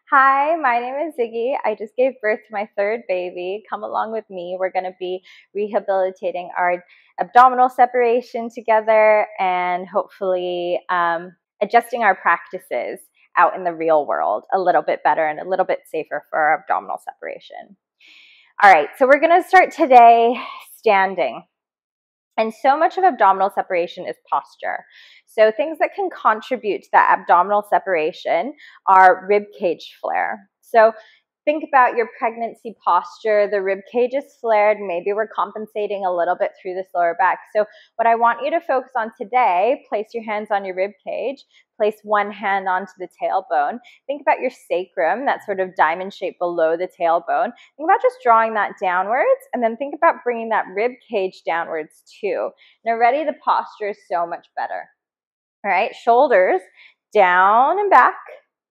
Hi, my name is Ziggy. I just gave birth to my third baby. Come along with me. We're going to be rehabilitating our abdominal separation together and hopefully adjusting our practices out in the real world a little bit better and a little bit safer for our abdominal separation. All right, so we're going to start today standing. And so much of abdominal separation is posture. So things that can contribute to that abdominal separation are rib cage flare. So think about your pregnancy posture. The rib cage is flared. Maybe we're compensating a little bit through this lower back. So what I want you to focus on today, place your hands on your rib cage, place one hand onto the tailbone. Think about your sacrum, that sort of diamond shape below the tailbone. Think about just drawing that downwards, and then think about bringing that rib cage downwards too. And already the posture is so much better. All right, shoulders down and back.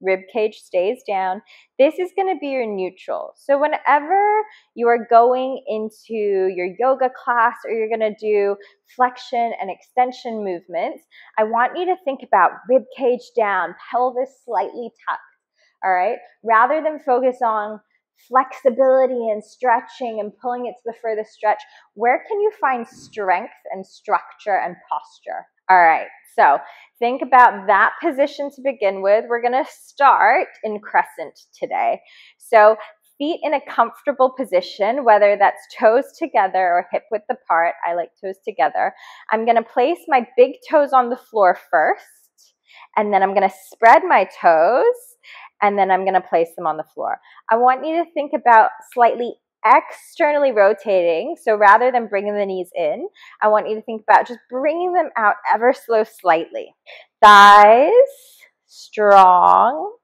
Rib cage stays down. This is going to be your neutral. So whenever you are going into your yoga class or you're going to do flexion and extension movements, I want you to think about rib cage down, pelvis slightly tucked, all right? Rather than focus on flexibility and stretching and pulling it to the furthest stretch, where can you find strength and structure and posture? All right, so think about that position to begin with. We're going to start in crescent today. So feet in a comfortable position, whether that's toes together or hip width apart. I like toes together. I'm going to place my big toes on the floor first, and then I'm going to spread my toes, and then I'm going to place them on the floor. I want you to think about slightly externally rotating. So rather than bringing the knees in, I want you to think about just bringing them out ever so slightly. Thighs strong.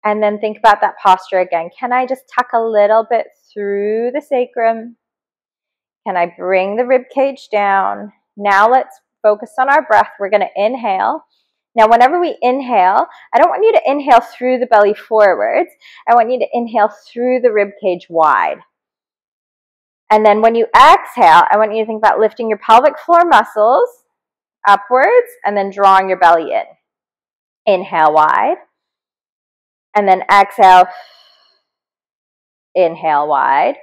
And then think about that posture again. Can I just tuck a little bit through the sacrum? Can I bring the rib cage down? Now let's focus on our breath. We're going to inhale. Now, whenever we inhale, I don't want you to inhale through the belly forwards. I want you to inhale through the rib cage wide. And then when you exhale, I want you to think about lifting your pelvic floor muscles upwards and then drawing your belly in. Inhale wide. And then exhale. Inhale wide.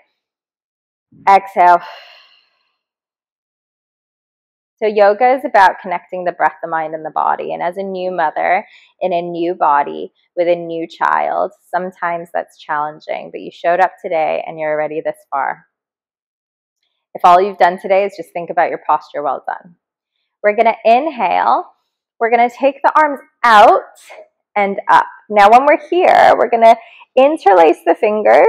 Exhale. So yoga is about connecting the breath, the mind, and the body. And as a new mother in a new body with a new child, sometimes that's challenging, but you showed up today and you're already this far. If all you've done today is just think about your posture, well done. We're going to inhale. We're going to take the arms out and up. Now when we're here, we're going to interlace the fingers,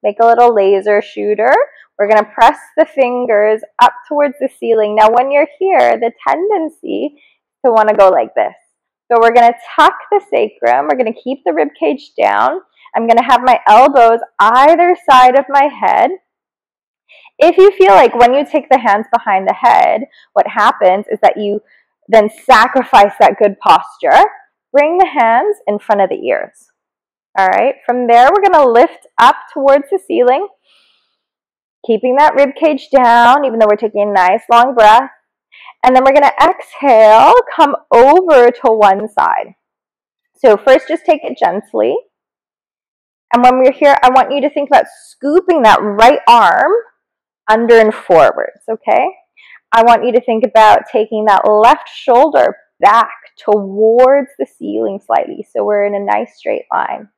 make a little laser shooter. We're going to press the fingers up towards the ceiling. Now, when you're here, the tendency is to want to go like this. So we're going to tuck the sacrum. We're going to keep the rib cage down. I'm going to have my elbows either side of my head. If you feel like when you take the hands behind the head, what happens is that you then sacrifice that good posture. Bring the hands in front of the ears. All right. From there, we're going to lift up towards the ceiling. Keeping that rib cage down, even though we're taking a nice long breath. And then we're going to exhale, come over to one side. So first, just take it gently. And when we're here, I want you to think about scooping that right arm under and forwards, okay? I want you to think about taking that left shoulder back towards the ceiling slightly. So we're in a nice straight line.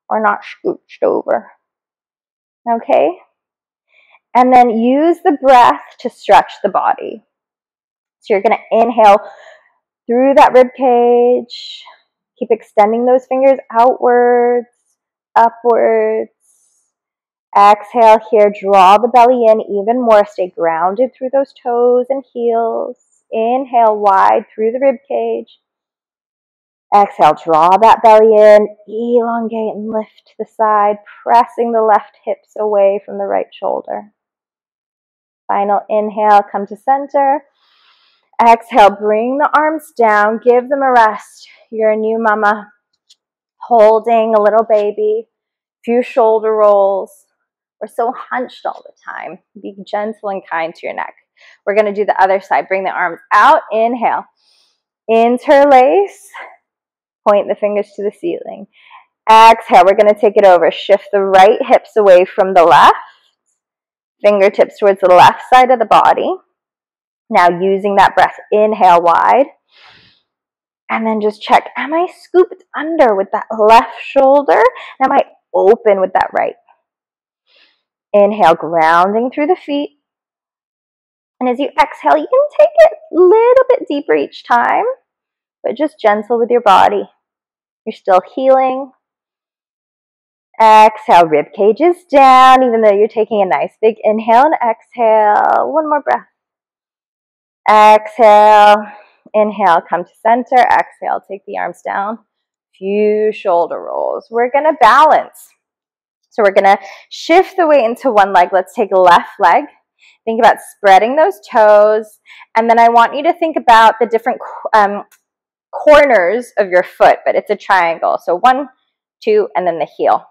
We're not scooched over. Okay? And then use the breath to stretch the body. So you're going to inhale through that rib cage. Keep extending those fingers outwards, upwards. Exhale here. Draw the belly in even more. Stay grounded through those toes and heels. Inhale wide through the rib cage. Exhale, draw that belly in. Elongate and lift to the side, pressing the left hips away from the right shoulder. Final inhale, come to center. Exhale, bring the arms down, give them a rest. You're a new mama, holding a little baby, few shoulder rolls. We're so hunched all the time. Be gentle and kind to your neck. We're going to do the other side. Bring the arms out, inhale. Interlace, point the fingers to the ceiling. Exhale, we're going to take it over. Shift the right hips away from the left. Fingertips towards the left side of the body. Now using that breath, inhale wide. And then just check, am I scooped under with that left shoulder? Am I open with that right? Inhale, grounding through the feet. And as you exhale, you can take it a little bit deeper each time, but just gentle with your body. You're still healing. Exhale, rib cage is down, even though you're taking a nice big inhale and exhale. One more breath. Exhale, inhale, come to center. Exhale, take the arms down. Few shoulder rolls. We're going to balance. So we're going to shift the weight into one leg. Let's take left leg. Think about spreading those toes. And then I want you to think about the different corners of your foot, but it's a triangle. So 1, 2, and then the heel.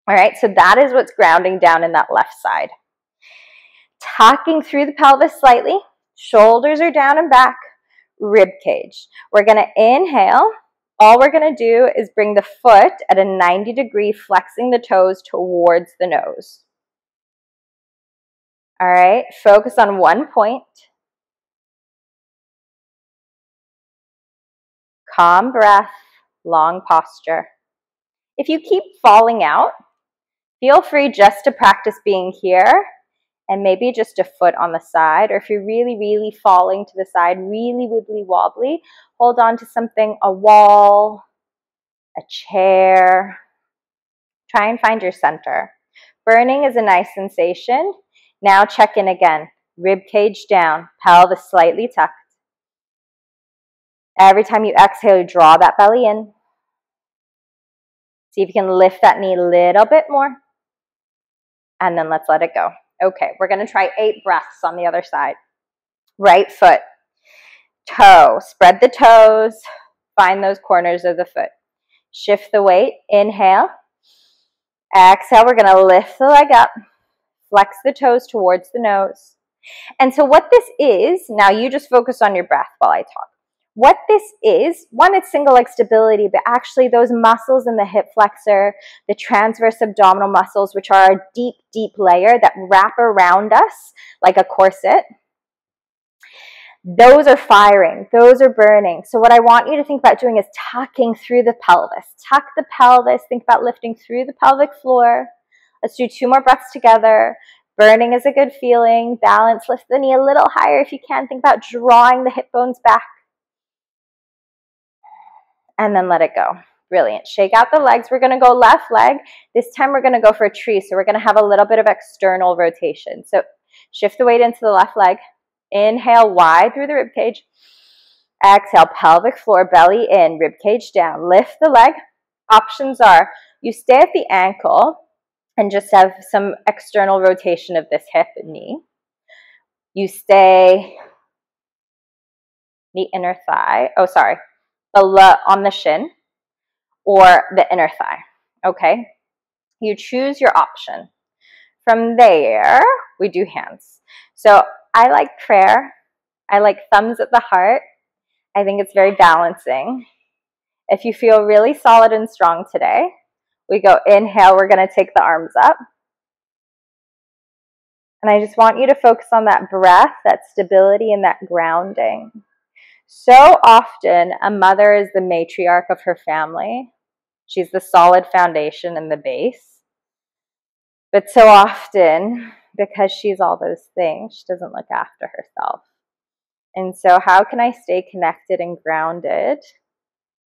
All right, so that is what's grounding down in that left side. Tucking through the pelvis slightly. Shoulders are down and back. Rib cage. We're going to inhale. All we're going to do is bring the foot at a 90-degree, flexing the toes towards the nose. All right, focus on one point. Calm breath, long posture. If you keep falling out, feel free just to practice being here and maybe just a foot on the side. Or if you're really, really falling to the side, really wibbly wobbly, hold on to something, a wall, a chair. Try and find your center. Burning is a nice sensation. Now check in again. Rib cage down, pelvis slightly tucked. Every time you exhale, draw that belly in. See if you can lift that knee a little bit more. And then let's let it go. Okay, we're going to try 8 breaths on the other side. Right foot, toe. Spread the toes. Find those corners of the foot. Shift the weight. Inhale. Exhale, we're going to lift the leg up. Flex the toes towards the nose. And so what this is, now you just focus on your breath while I talk. What this is, one, it's single leg stability, but actually those muscles in the hip flexor, the transverse abdominal muscles, which are a deep, deep layer that wrap around us like a corset, those are firing, those are burning. So what I want you to think about doing is tucking through the pelvis. Tuck the pelvis, think about lifting through the pelvic floor. Let's do 2 more breaths together. Burning is a good feeling. Balance, lift the knee a little higher if you can. Think about drawing the hip bones back. And then let it go. Brilliant. Shake out the legs. We're going to go left leg. This time we're going to go for a tree. So we're going to have a little bit of external rotation. So shift the weight into the left leg. Inhale wide through the rib cage. Exhale, pelvic floor, belly in, rib cage down. Lift the leg. Options are you stay at the ankle and just have some external rotation of this hip and knee. You stay the inner thigh. Oh, sorry. On the shin or the inner thigh. Okay. You choose your option. From there, we do hands. So I like prayer. I like thumbs at the heart. I think it's very balancing. If you feel really solid and strong today, we go inhale. We're going to take the arms up. And I just want you to focus on that breath, that stability, and that grounding. So often, a mother is the matriarch of her family. She's the solid foundation and the base. But so often, because she's all those things, she doesn't look after herself. And so how can I stay connected and grounded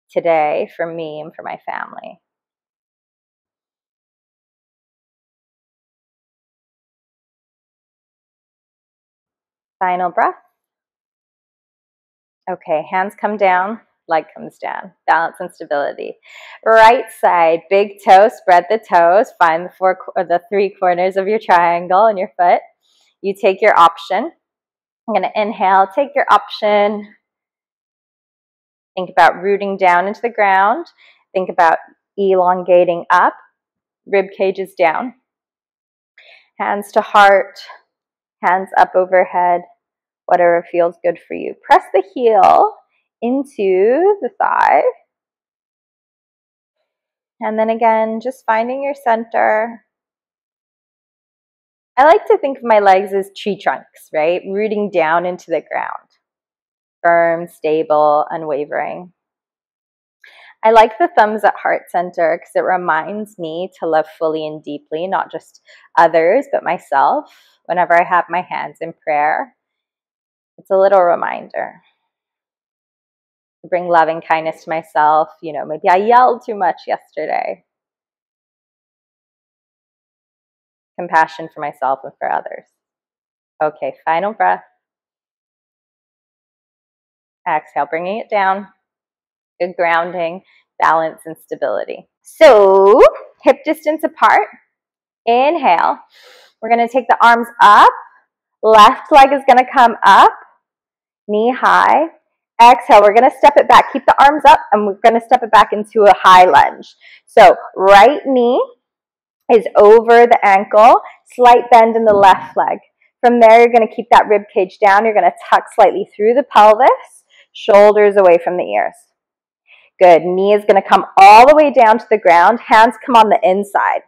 today for me and for my family? Final breath. Okay, hands come down, leg comes down. Balance and stability. Right side, big toe, spread the toes. Find the 3 corners of your triangle in your foot. You take your option. I'm going to inhale, take your option. Think about rooting down into the ground. Think about elongating up. Rib cage is down. Hands to heart. Hands up overhead. Whatever feels good for you. Press the heel into the thigh. And then again, just finding your center. I like to think of my legs as tree trunks, right? Rooting down into the ground. Firm, stable, unwavering. I like the thumbs at heart center because it reminds me to love fully and deeply, not just others, but myself. Whenever I have my hands in prayer, it's a little reminder to bring love and kindness to myself. You know, maybe I yelled too much yesterday. Compassion for myself and for others. Okay, final breath. Exhale, bringing it down. Good grounding, balance, and stability. So, hip distance apart. Inhale. We're going to take the arms up. Left leg is going to come up. Knee high. Exhale. We're going to step it back. Keep the arms up, and we're going to step it back into a high lunge. So, right knee is over the ankle. Slight bend in the left leg. From there, you're going to keep that rib cage down. You're going to tuck slightly through the pelvis. Shoulders away from the ears. Good. Knee is going to come all the way down to the ground. Hands come on the inside.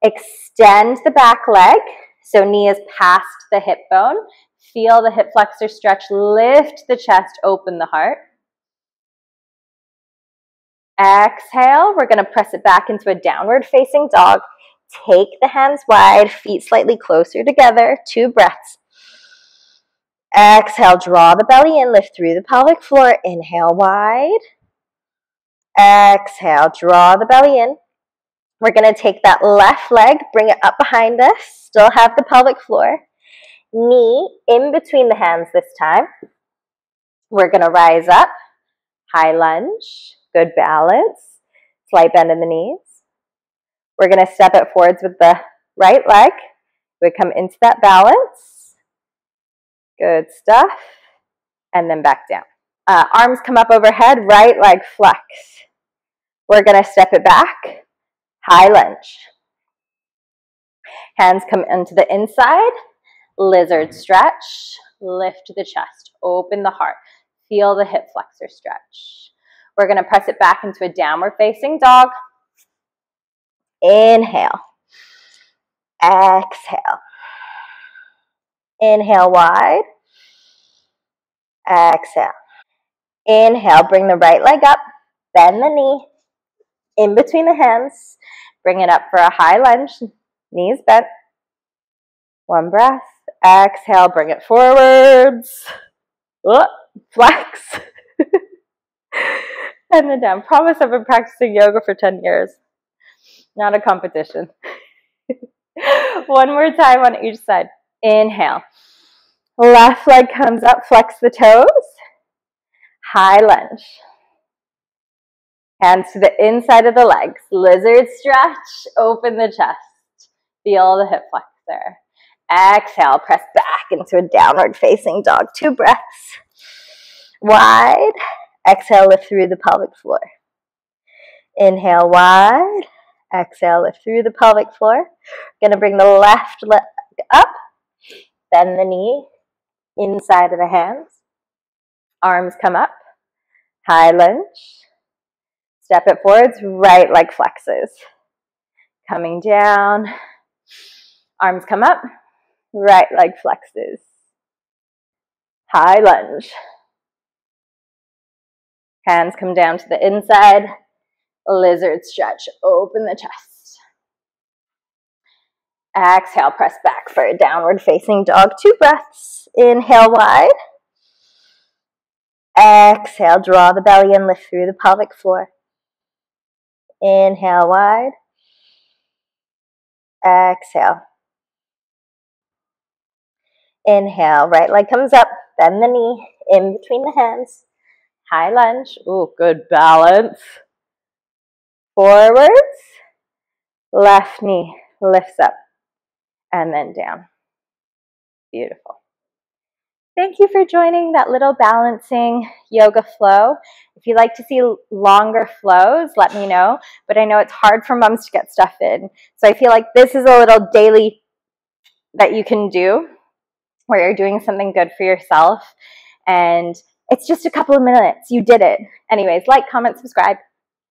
Extend the back leg. So knee is past the hip bone. Feel the hip flexor stretch. Lift the chest. Open the heart. Exhale. We're going to press it back into a downward facing dog. Take the hands wide. Feet slightly closer together. 2 breaths. Exhale, draw the belly in, lift through the pelvic floor. Inhale wide. Exhale, draw the belly in. We're going to take that left leg, bring it up behind us. Still have the pelvic floor. Knee in between the hands this time. We're going to rise up. High lunge. Good balance. Slight bend in the knees. We're going to step it forwards with the right leg. We come into that balance. Good stuff. And then back down. Arms come up overhead, right leg flex. We're going to step it back. High lunge. Hands come into the inside. Lizard stretch. Lift the chest. Open the heart. Feel the hip flexor stretch. We're going to press it back into a downward facing dog. Inhale. Exhale. Inhale wide. Exhale. Inhale, bring the right leg up. Bend the knee. In between the hands. Bring it up for a high lunge. Knees bent. 1 breath. Exhale, bring it forwards. Flex. And then down. Promise I've been practicing yoga for 10 years. Not a competition. 1 more time on each side. Inhale. Left leg comes up, flex the toes. High lunge. Hands to the inside of the legs. Lizard stretch, open the chest. Feel the hip flexor. Exhale, press back into a downward facing dog. 2 breaths. Wide. Exhale, lift through the pelvic floor. Inhale wide. Exhale, lift through the pelvic floor. Going to bring the left leg up. Bend the knee. Inside of the hands. Arms come up. High lunge. Step it forwards. Right leg flexes. Coming down. Arms come up. Right leg flexes. High lunge. Hands come down to the inside. Lizard stretch. Open the chest. Exhale, press back for a downward facing dog. 2 breaths. Inhale wide. Exhale, draw the belly in, lift through the pelvic floor. Inhale wide. Exhale. Inhale, right leg comes up, bend the knee, in between the hands. High lunge. Ooh, good balance. Forwards. Left knee lifts up. And then down. Beautiful. Thank you for joining that little balancing yoga flow. If you'd like to see longer flows, let me know. But I know it's hard for moms to get stuff in. So I feel like this is a little daily that you can do where you're doing something good for yourself. And it's just a couple of minutes. You did it. Anyways, like, comment, subscribe.